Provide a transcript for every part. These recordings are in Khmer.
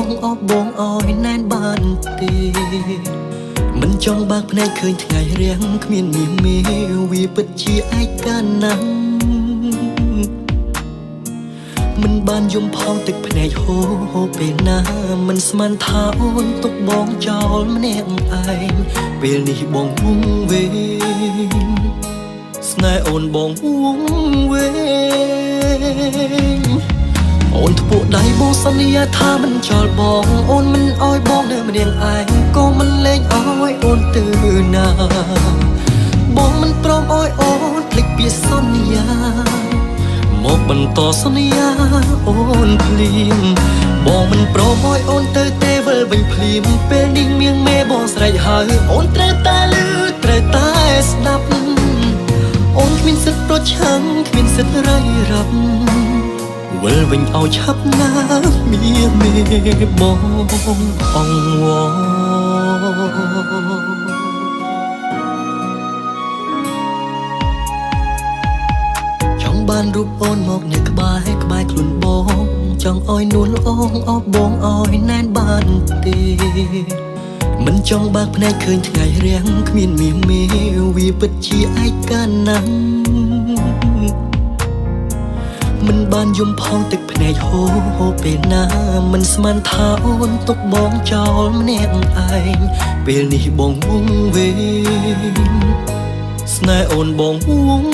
ងអបបងអោយណែនបានទេមិនចង់បើកភ្នែកឃើញថ្ងៃរាំងគ្មានមាមេវាពិតជាឯកាណាស់មិនបានយំផងទឹកភ្នែកហូរពេលណាមិនស្មានថាអូនទុកបងចោលម្នាក់ឯងពេលនេះបងវងវែងស្នេហ៍អូនបងវងវែងអូនធ្ពក់ដៃបងសន្យាថាមិនចោលបងអូនមិនអោយបងនៅម្នាក់ឯងក៏មិនលែងអោយអូនទៅណាបងមិនព្រមអោយអូនភ្លេចពីសន្យាមកបន្តសន្យាអូនភ្លាមបងមិនព្រមអោយអូនទៅទេវិលវិញភ្លាមពេលនេះមៀងមេបងស្រែកហើយអូនត្រូវតែលឺត្រូវតែស្ដាប់អូនគ្មានសិទ្ធិប្រឆាំងគ្មានសិទ្ធិរៃរ៉ាប់វិលវិញឲ្យឆាប់ណាមៀមេបងអង្វរបានរូបអូនមកនៅក្បែរខ្លួនបងចង់អោយនួនអូងអបបងអោយណែនបានទេមិនចង់បើកភ្នែកឃើញថ្ងៃរាំងគ្មានមាមេវាពិតជាឯកាណាស់មិនបានយំផងទឹកភ្នែកហូរពេលណាមិនស្មានថាអូនទុកបងចោលម្នាក់ឯងពេលនេះបងវងវែងស្នេហ៍អូនបងវង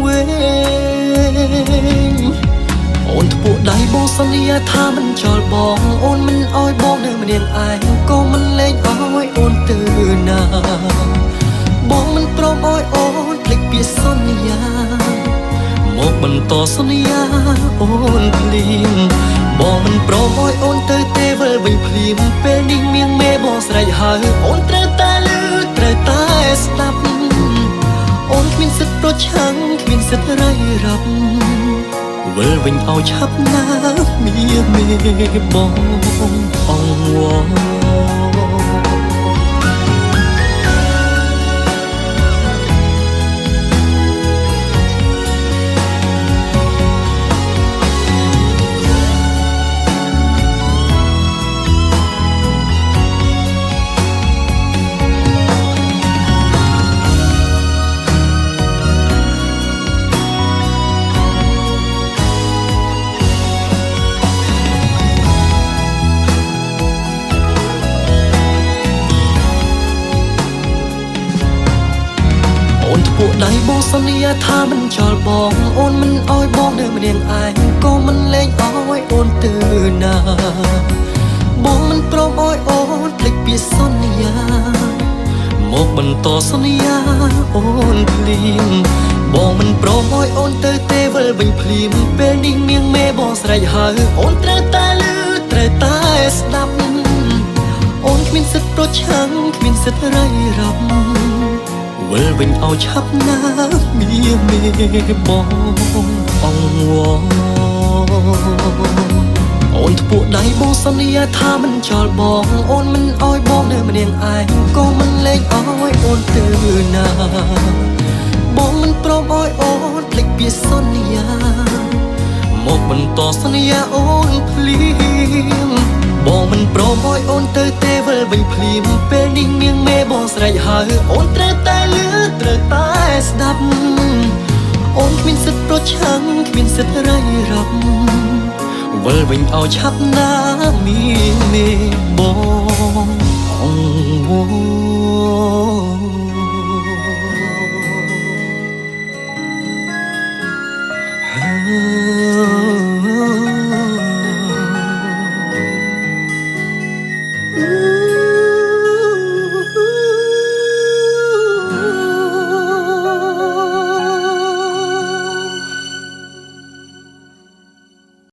វែងអូនធ្ពក់ដៃបងសន្យាថាមិនចោលបងអូនមិនអោយបងនៅម្នាក់ឯងក៏មិនលែងអោយអូនទៅណាបងមិនព្រមអោយអូនភ្លេចពីសន្យាមកបន្តសន្យាអូនភ្លាមបងមិនព្រមអោយអូនទៅទេវិលវិញភ្លាមពេលនេះមៀងមេបងស្រែកហើយអូនត្រូវតែលឺត្រូវតែស្ដាប់អូនគ្មានសិទ្ធិប្រឆាំងគ្មានសិទ្ធិរៃរ៉ាប់វិលវិញឲ្យឆាប់ណាមៀមេបងអង្វរពួកដៃបងសន្យាថាមិនចោលបងអូនមិនអោយបងនៅម្នាក់ឯងក៏មិនលែងអោយអូនទៅណាបងមិនព្រមអោយអូនភ្លេចពីសន្យាមកបន្តសន្យាអូនភ្លាមបងមិនព្រមអោយអូនទៅទេវិលវិញភ្លាមពេលនេះមៀងមេបងស្រែកហើយអូនត្រូវតែលឺត្រូវតែស្ដាប់អូនគ្មានសិទ្ធិប្រឆាំងគ្មានសិទ្ធិរៃរ៉ាប់វិលវិញឲ្យឆាប់ណាមៀមេបងអង្វរអូនធ្ពក់ដៃបងសន្យាថាមិនចោលបងអូនមិនអោយបងនៅម្នាក់ឯងក៏មិនលែងអោយអូនទៅណាបងមិនព្រមអោយអូនភ្លេចពីសន្យាមកបន្តសន្យាអូនភ្លាមបងមិនព្រមអោយអូនទៅទេវិលវិញភ្លាមពេលនេះមៀងមេបងស្រែកហើយអូនត្រូវតែលឺត្រូវតែស្ដាប់អូនគ្មានសិទ្ធិប្រឆាំងគ្មានសិទ្ធិរៃរ៉ាប់វិលវិញឲ្យឆាប់ណាមៀងមេបងអង្វរ